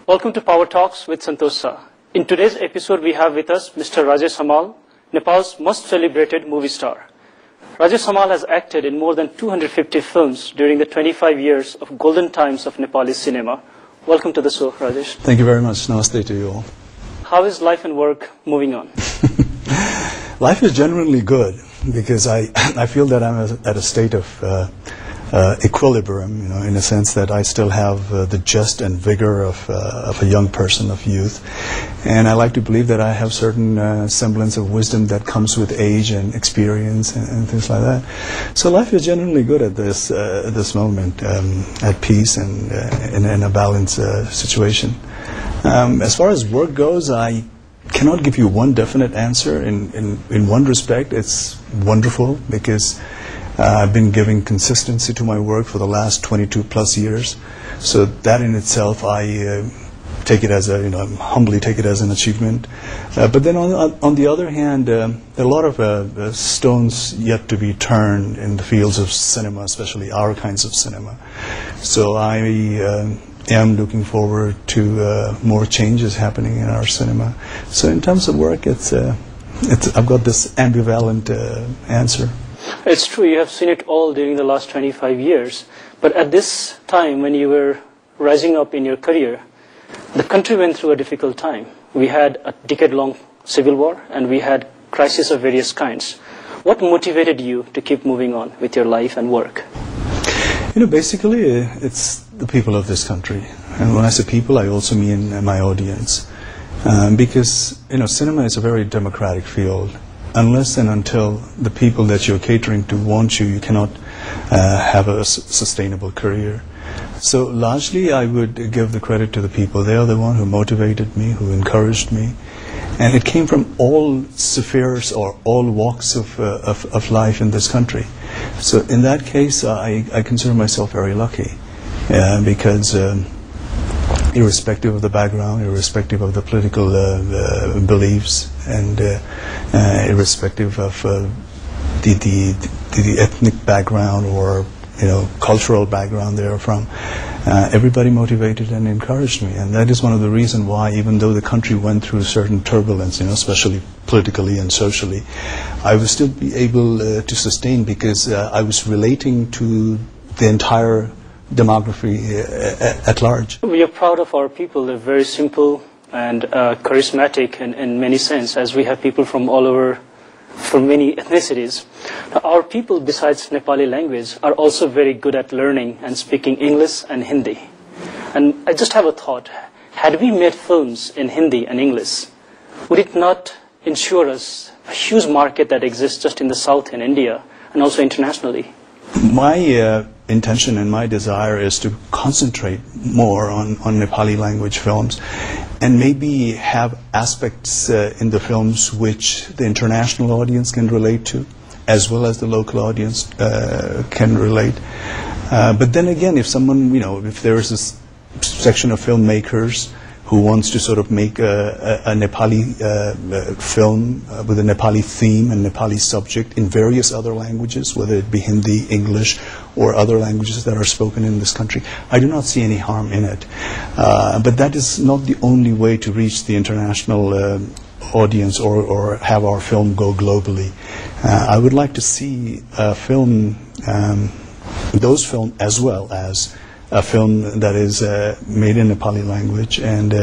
Welcome to Power Talks with Santosh Shah. In today's episode, we have with us Mr. Rajesh Hamal, Nepal's most celebrated movie star. Rajesh Hamal has acted in more than 250 films during the 25 years of golden times of Nepali cinema. Welcome to the show, Rajesh. Thank you very much. Namaste to you all. How is life and work moving on? Life is generally good because I feel that I'm at a state of equilibrium, in a sense that I still have the gist and vigor of a young person, of youth. And I like to believe that I have certain semblance of wisdom that comes with age and experience and things like that. So life is generally good at this moment, at peace and in a balanced situation. As far as work goes, I cannot give you one definite answer. In one respect, it's wonderful because I've been giving consistency to my work for the last 22 plus years. So that in itself, I take it as humbly take it as an achievement. But then on the other hand, there are a lot of stones yet to be turned in the fields of cinema, especially our kinds of cinema. So I am looking forward to more changes happening in our cinema. So in terms of work, I've got this ambivalent answer. It's true, you have seen it all during the last 25 years. But at this time, when you were rising up in your career, the country went through a difficult time. We had a decade-long civil war, and we had crises of various kinds. What motivated you to keep moving on with your life and work? Basically, it's the people of this country. And when I say people, I also mean my audience. Because, cinema is a very democratic field. Unless and until the people that you're catering to want you, you cannot have a sustainable career. So largely, I would give the credit to the people. They are the one who motivated me, who encouraged me. And it came from all spheres or all walks of life in this country. So in that case, I consider myself very lucky because irrespective of the background, irrespective of the political beliefs, and irrespective of the ethnic background or cultural background they are from, everybody motivated and encouraged me, and that is one of the reasons why, even though the country went through certain turbulence, especially politically and socially, I was still be able to sustain because I was relating to the entire demography at large. We are proud of our people. They're very simple and charismatic in many sense, as we have people from all over, from many ethnicities. Now, our people, besides Nepali language, are also very good at learning and speaking English and Hindi. And I just have a thought. Had we made films in Hindi and English, would it not ensure us a huge market that exists just in the south in India and also internationally? My intention and my desire is to concentrate more on Nepali language films and maybe have aspects in the films which the international audience can relate to as well as the local audience can relate. But then again, if someone, if there is this section of filmmakers who wants to sort of make a Nepali film with a Nepali theme and Nepali subject in various other languages, whether it be Hindi, English, or other languages that are spoken in this country, I do not see any harm in it. But that is not the only way to reach the international audience or have our film go globally. I would like to see a film, those films as well as a film that is made in Nepali language and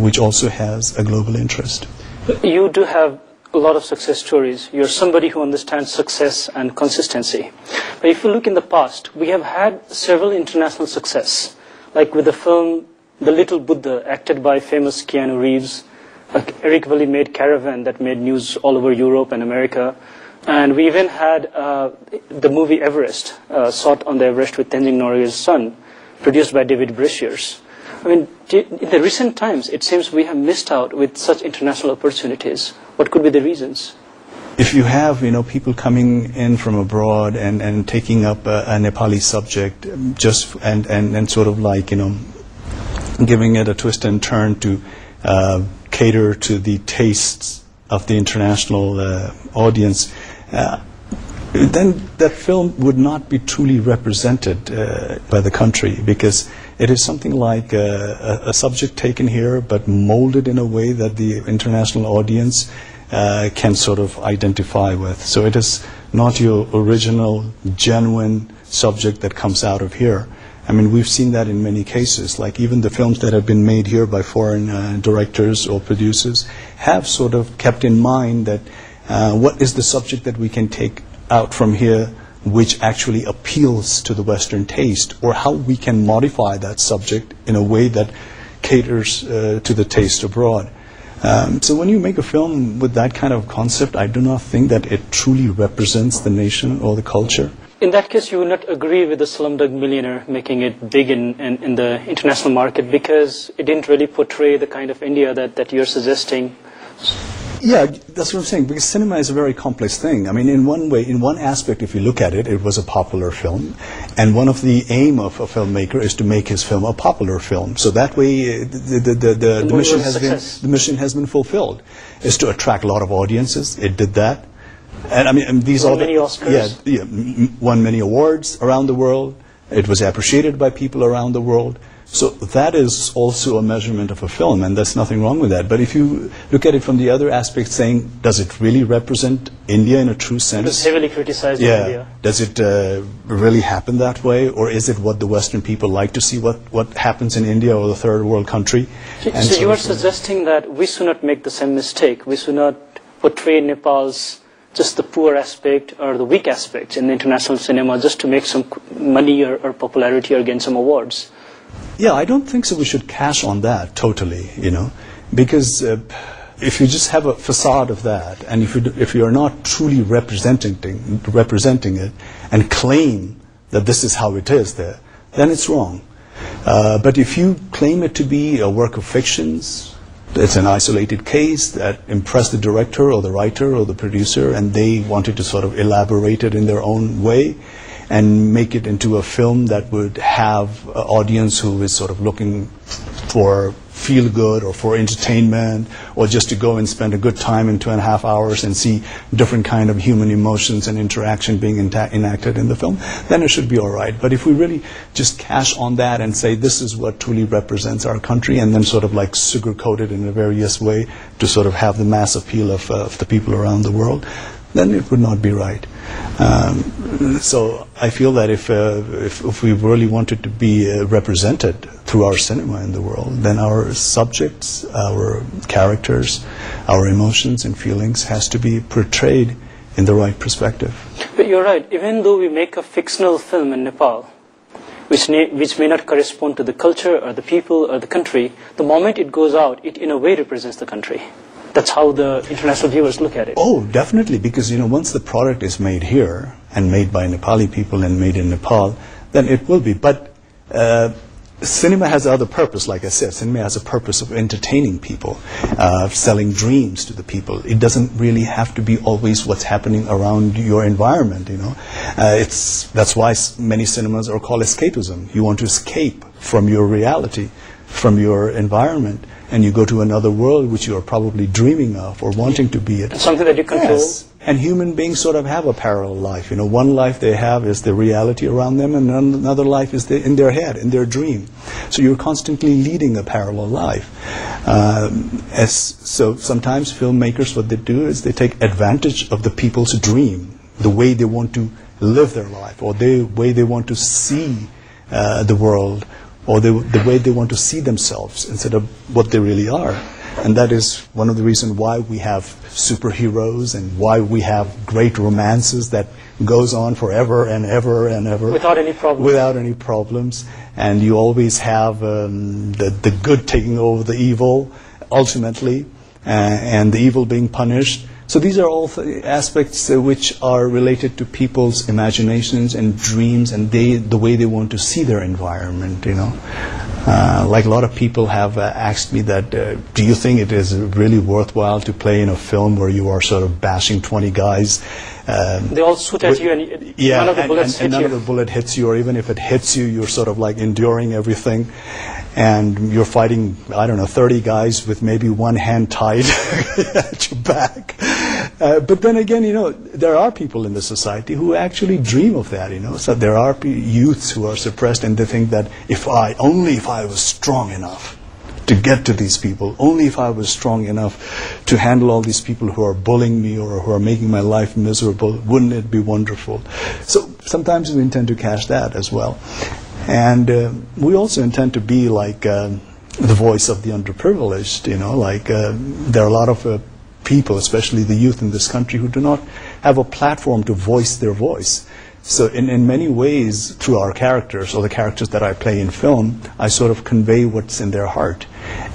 which also has a global interest. You do have a lot of success stories. You're somebody who understands success and consistency. But if you look in the past, we have had several international success, like with the film The Little Buddha, acted by famous Keanu Reeves, Eric Valli made Caravan that made news all over Europe and America. And we even had the movie Everest, shot on the Everest with Tenzing Norgay's son, produced by David Brashears. I mean, in the recent times, it seems we have missed out with such international opportunities. What could be the reasons? If you have, people coming in from abroad and taking up a Nepali subject, just and sort of like, giving it a twist and turn to cater to the tastes of the international audience, then that film would not be truly represented by the country, because It is something like a subject taken here, but molded in a way that the international audience can sort of identify with. So it is not your original, genuine subject that comes out of here. I mean, we've seen that in many cases. Like even the films that have been made here by foreign directors or producers have sort of kept in mind that what is the subject that we can take out from here which actually appeals to the Western taste, or how we can modify that subject in a way that caters to the taste abroad. So when you make a film with that kind of concept, I do not think that it truly represents the nation or the culture. In that case, you would not agree with the Slumdog Millionaire making it big in the international market, because it didn't really portray the kind of India that you're suggesting. Yeah, that's what I'm saying, because cinema is a very complex thing. I mean, in one way, in one aspect, if you look at it, it was a popular film. And one of the aim of a filmmaker is to make his film a popular film. So that way, the mission has been fulfilled, is to attract a lot of audiences. It did that. And I mean, these won many Oscars. Yeah, won many awards around the world. It was appreciated by people around the world. So that is also a measurement of a film, and there's nothing wrong with that. But if you look at it from the other aspect, saying, does it really represent India in a true sense? It was heavily criticized in India. Does it really happen that way? Or is it what the Western people like to see, what happens in India or the third world country? So you are suggesting that we should not make the same mistake. We should not portray Nepal's just the poor aspect or the weak aspect in the international cinema just to make some money or popularity or gain some awards. Yeah, I don't think so. We should cash on that totally, because if you just have a facade of that, and if you are not truly representing it and claim that this is how it is there, then it's wrong. But if you claim it to be a work of fictions, it's an isolated case that impressed the director or the writer or the producer, and they wanted to sort of elaborate it in their own way and make it into a film that would have an audience who is sort of looking for feel good or for entertainment, or just to go and spend a good time in 2.5 hours and see different kind of human emotions and interaction being enacted in the film, then it should be all right. But if we really just cash on that and say this is what truly represents our country, and then sort of like sugarcoat it in a various way to sort of have the mass appeal of the people around the world, then it would not be right. So I feel that if we really wanted to be represented through our cinema in the world, then our subjects, our characters, our emotions and feelings has to be portrayed in the right perspective. But you're right. Even though we make a fictional film in Nepal, which may not correspond to the culture or the people or the country, the moment it goes out, it in a way represents the country. That's how the international viewers look at it. Oh, definitely, because once the product is made here and made by Nepali people and made in Nepal, then it will be. But cinema has other purpose, like I said. Cinema has a purpose of entertaining people, selling dreams to the people. It doesn't really have to be always what's happening around your environment. That's why many cinemas are called escapism. You want to escape from your reality, from your environment, and you go to another world which you are probably dreaming of or wanting to be at. Something that you control. Yes. And human beings sort of have a parallel life. One life they have is the reality around them, and another life is in their head, in their dream. So you're constantly leading a parallel life. So sometimes filmmakers, what they do is they take advantage of the people's dream, the way they want to live their life, or the way they want to see the world, or the way they want to see themselves instead of what they really are. And that is one of the reasons why we have superheroes and why we have great romances that goes on forever and ever and ever. Without any problems. Without any problems. And you always have the good taking over the evil, ultimately, and the evil being punished. So these are all aspects which are related to people's imaginations and dreams and the way they want to see their environment, Like a lot of people have asked me that, do you think it is really worthwhile to play in a film where you are sort of bashing 20 guys? They all shoot at you and none of the bullets hit you. None of the bullet hits you, or even if it hits you, you're sort of like enduring everything. And you're fighting, 30 guys with maybe one hand tied at your back. But then again, there are people in the society who actually dream of that, So there are youths who are suppressed, and they think that only if I was strong enough to get to these people, only if I was strong enough to handle all these people who are bullying me or who are making my life miserable, wouldn't it be wonderful? So sometimes we intend to catch that as well. And we also intend to be like the voice of the underprivileged, there are a lot of people, especially the youth in this country, who do not have a platform to voice their voice. So in many ways, through our characters, or the characters that I play in film, I sort of convey what's in their heart.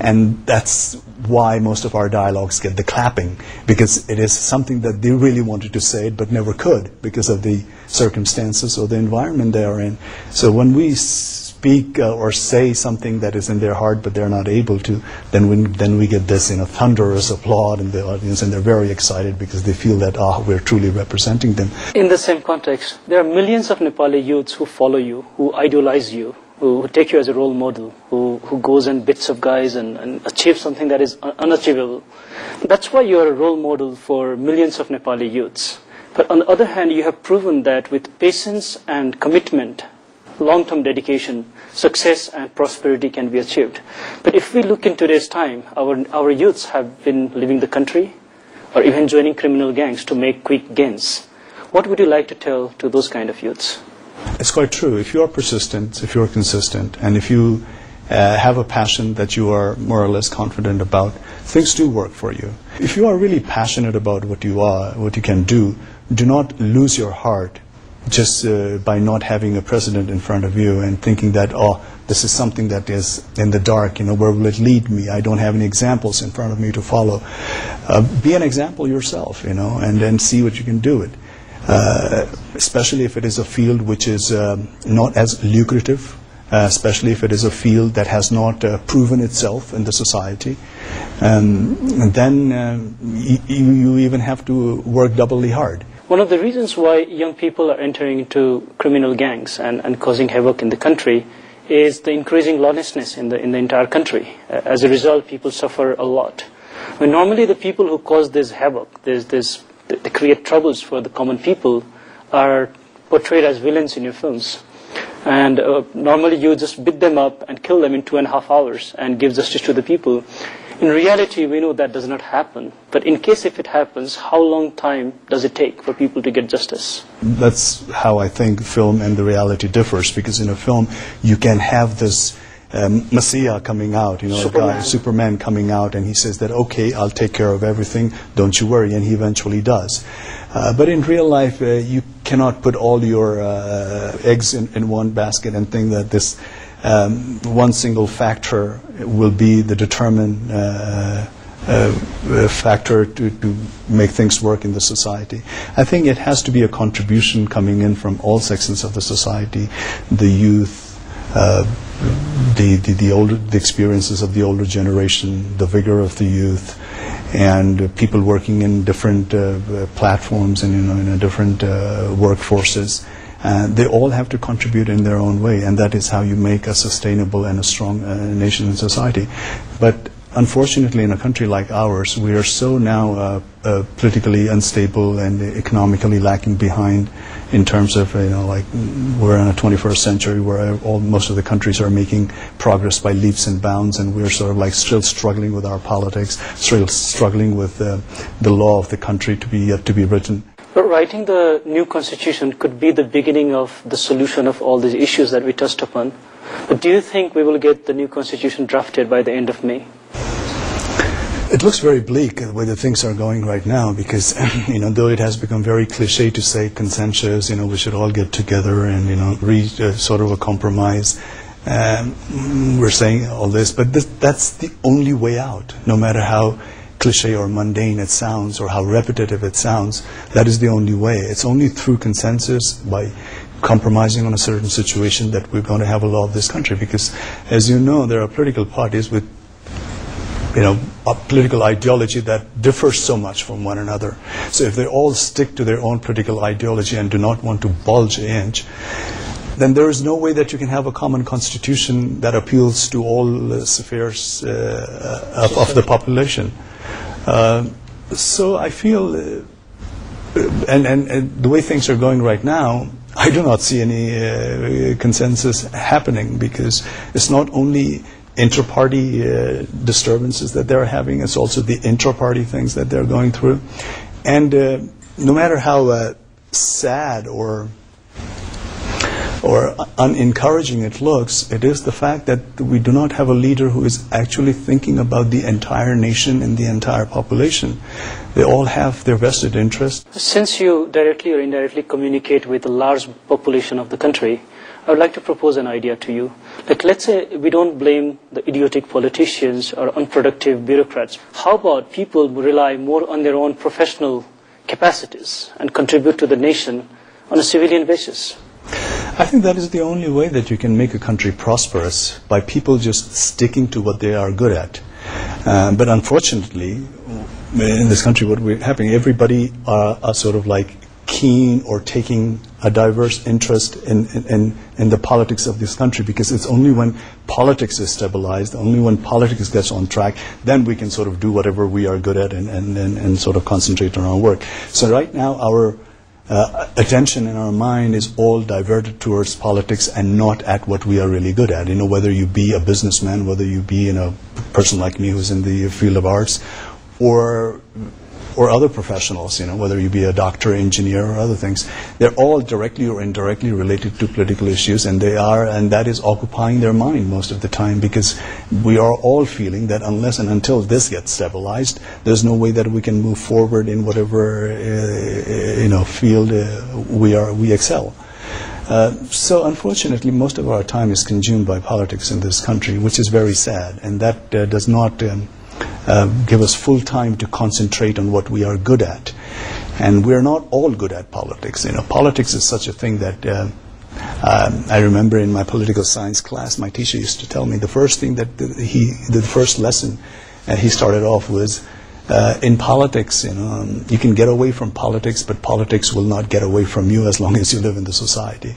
And that's why most of our dialogues get the clapping, because it is something that they really wanted to say but never could because of the circumstances or the environment they are in. So when we speak or say something that is in their heart but they're not able to, then we get this thunderous applause in the audience, and they're very excited because they feel that we're truly representing them. In the same context, there are millions of Nepali youths who follow you, who idolize you, who take you as a role model, who goes and beats up guys and achieves something that is unachievable. That's why you are a role model for millions of Nepali youths. But on the other hand, you have proven that with patience and commitment, long-term dedication, success and prosperity can be achieved. But if we look in today's time, our youths have been leaving the country or even joining criminal gangs to make quick gains. What would you like to tell to those kind of youths? It's quite true. If you are persistent, if you are consistent, and if you have a passion that you are more or less confident about, things do work for you. If you are really passionate about what you can do not lose your heart just by not having a precedent in front of you and thinking that, this is something that is in the dark, where will it lead me? I don't have any examples in front of me to follow. Be an example yourself, and then see what you can do it. Especially if it is a field which is not as lucrative, especially if it is a field that has not proven itself in the society. And then you even have to work doubly hard. One of the reasons why young people are entering into criminal gangs and causing havoc in the country is the increasing lawlessness in the entire country. As a result, people suffer a lot. When normally the people who cause this havoc, they create troubles for the common people, are portrayed as villains in your films. And normally you just beat them up and kill them in 2.5 hours and give justice to the people. In reality, we know that does not happen. But in case if it happens, how long time does it take for people to get justice? That's how I think film and the reality differs, because in a film you can have this Messiah coming out, Superman coming out, and he says that, okay, I'll take care of everything, don't you worry, and he eventually does. But in real life, you cannot put all your eggs in one basket and think that this one single factor will be the determined factor to make things work in the society. I think it has to be a contribution coming in from all sections of the society, the youth, the experiences of the older generation, the vigor of the youth, and people working in different platforms and in different workforces. They all have to contribute in their own way, and that is how you make a sustainable and a strong nation and society. But unfortunately, in a country like ours, we are so now politically unstable and economically lacking behind in terms of, like we're in a 21st century where most of the countries are making progress by leaps and bounds, and we're sort of like still struggling with our politics, still struggling with the law of the country to be written. But writing the new constitution could be the beginning of the solution of all these issues that we touched upon. But do you think we will get the new constitution drafted by the end of May? It looks very bleak the way the things are going right now, because though it has become very cliche to say consensus, we should all get together and reach sort of a compromise. We're saying all this, but that's the only way out. No matter how cliche or mundane it sounds, or how repetitive it sounds, that is the only way. It's only through consensus, by compromising on a certain situation, that we're going to have a law of this country. Because, as you know, there are political parties with a political ideology that differs so much from one another. So if they all stick to their own political ideology and do not want to bulge an inch, then there is no way that you can have a common constitution that appeals to all spheres of the population. So I feel, and the way things are going right now, I do not see any consensus happening, because it's not only inter-party disturbances that they're having, it's also the intra-party things that they're going through. And no matter how sad or unencouraging it looks, it is the fact that we do not have a leader who is actually thinking about the entire nation and the entire population. They all have their vested interest. Since you directly or indirectly communicate with a large population of the country, I would like to propose an idea to you. Like, let's say we don't blame the idiotic politicians or unproductive bureaucrats. How about people who rely more on their own professional capacities and contribute to the nation on a civilian basis? I think that is the only way that you can make a country prosperous, by people just sticking to what they are good at. But unfortunately, in this country, what we're having, everybody are sort of like keen or taking a diverse interest in the politics of this country, because it's only when politics is stabilized, only when politics gets on track, then we can sort of do whatever we are good at and sort of concentrate on our work. So right now, our attention in our mind is all diverted towards politics and not at what we are really good at. You know, whether you be a businessman, whether you be a person like me who's in the field of arts, or other professionals, whether you be a doctor, engineer, or other things, they're all directly or indirectly related to political issues, and that is occupying their mind most of the time, because we are all feeling that unless and until this gets stabilized, there's no way that we can move forward in whatever field we excel. So unfortunately, most of our time is consumed by politics in this country, which is very sad, and that does not give us full time to concentrate on what we are good at. And we're not all good at politics. Politics is such a thing that I remember in my political science class, my teacher used to tell me the first thing that the first lesson he started off was, in politics, you can get away from politics, but politics will not get away from you as long as you live in the society.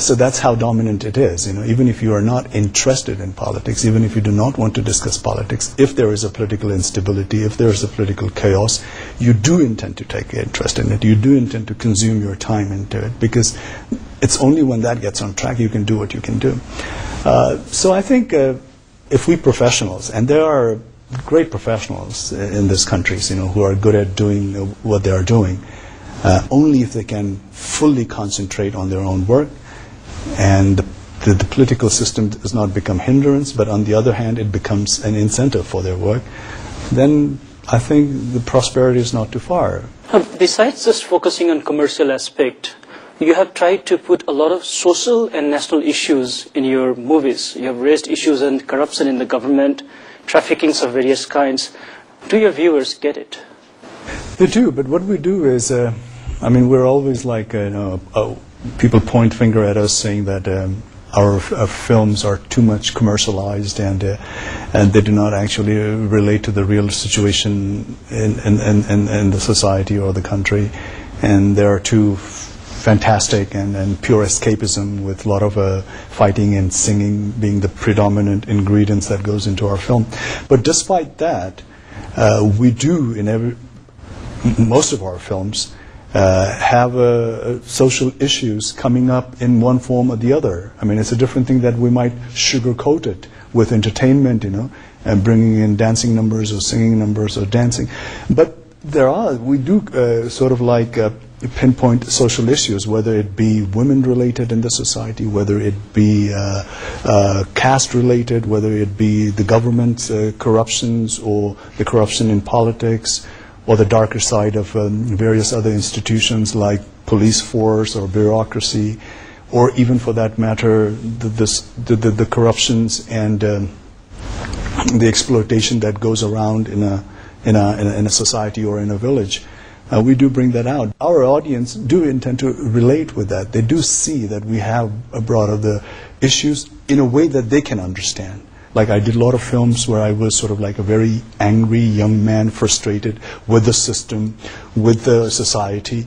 So that's how dominant it is. Even if you are not interested in politics, even if you do not want to discuss politics, if there is a political instability, if there is a political chaos, you do intend to take interest in it. You do intend to consume your time into it, because it's only when that gets on track you can do what you can do. So I think if we professionals, and there are great professionals in this country, who are good at doing what they are doing, only if they can fully concentrate on their own work, and the political system does not become hindrance, but on the other hand, it becomes an incentive for their work, then I think the prosperity is not too far. Besides just focusing on commercial aspect, you have tried to put a lot of social and national issues in your movies. You have raised issues on corruption in the government, traffickings of various kinds. Do your viewers get it? They do, but what we do is, we're always like, people point finger at us saying that our films are too much commercialized, and they do not actually relate to the real situation in the society or the country, and they are too fantastic and pure escapism, with a lot of fighting and singing being the predominant ingredients that goes into our film. But despite that, we do in most of our films have social issues coming up in one form or the other. It's a different thing that we might sugarcoat it with entertainment, and bringing in dancing numbers or singing numbers or dancing. But we do sort of like pinpoint social issues, whether it be women-related in the society, whether it be caste-related, whether it be the government corruptions or the corruption in politics, or the darker side of various other institutions like police force or bureaucracy, or even for that matter, the corruptions and the exploitation that goes around in a society or in a village. We do bring that out. Our audience do intend to relate with that. They do see that we have brought up the issues in a way that they can understand. Like, I did a lot of films where I was sort of like a very angry young man, frustrated with the system, with the society.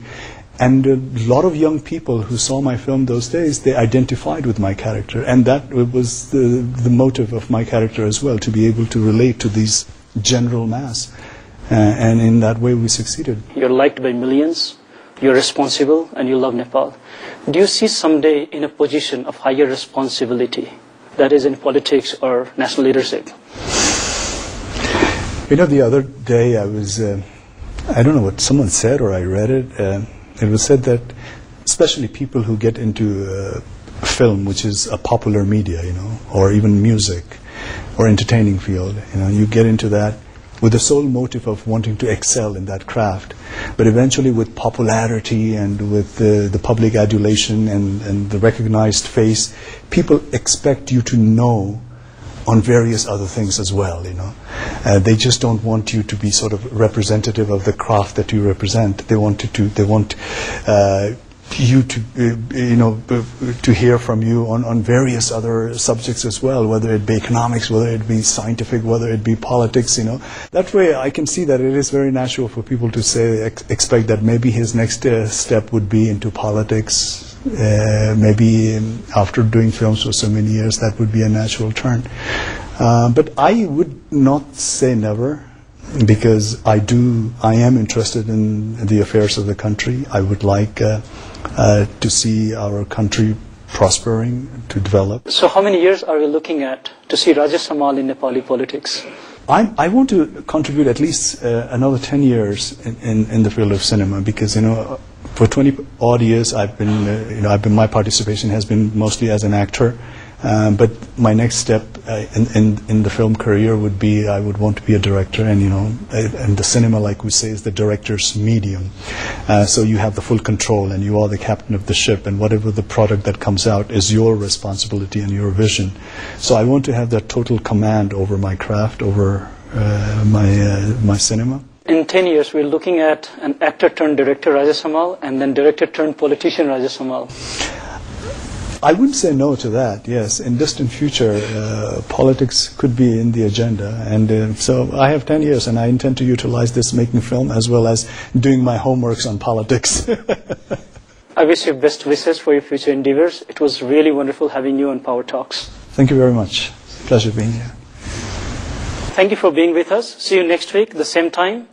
And a lot of young people who saw my film those days, they identified with my character. And that was the motive of my character as well, to be able to relate to these general mass. And in that way, we succeeded. You're liked by millions, you're responsible, and you love Nepal. Do you see someday in a position of higher responsibility, that is in politics or national leadership? You know, the other day I was, I don't know what someone said or I read it. It was said that especially people who get into film, which is a popular media, you know, or even music or entertaining field, you know, you get into that with the sole motive of wanting to excel in that craft. But eventually with popularity and with the public adulation and the recognized face, people expect you to know on various other things as well, you know. They just don't want you to be sort of representative of the craft that you represent. They want you to, you know, to hear from you on various other subjects as well, whether it be economics, whether it be scientific, whether it be politics, you know. That way I can see that it is very natural for people to say, expect that maybe his next step would be into politics. Maybe after doing films for so many years, that would be a natural turn. But I would not say never, because I am interested in the affairs of the country. I would like to see our country prospering, to develop. So how many years are we looking at to see Rajesh Hamal in Nepali politics? I want to contribute at least another 10 years in the field of cinema, because, you know, for 20 odd years I've been, my participation has been mostly as an actor. But my next step in the film career would be, I would want to be a director, and, you know, and the cinema, like we say, is the director's medium. So you have the full control, and you are the captain of the ship, and whatever the product that comes out is your responsibility and your vision. So I want to have that total command over my craft, over my cinema. In 10 years, we're looking at an actor turned director, Rajesh Hamal, and then director turned politician, Rajesh Hamal. I wouldn't say no to that, yes. In distant future, politics could be in the agenda. And so I have 10 years, and I intend to utilize this making film as well as doing my homeworks on politics. I wish you best wishes for your future endeavors. It was really wonderful having you on Power Talks. Thank you very much. Pleasure being here. Thank you for being with us. See you next week, the same time.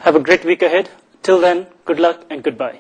Have a great week ahead. Till then, good luck and goodbye.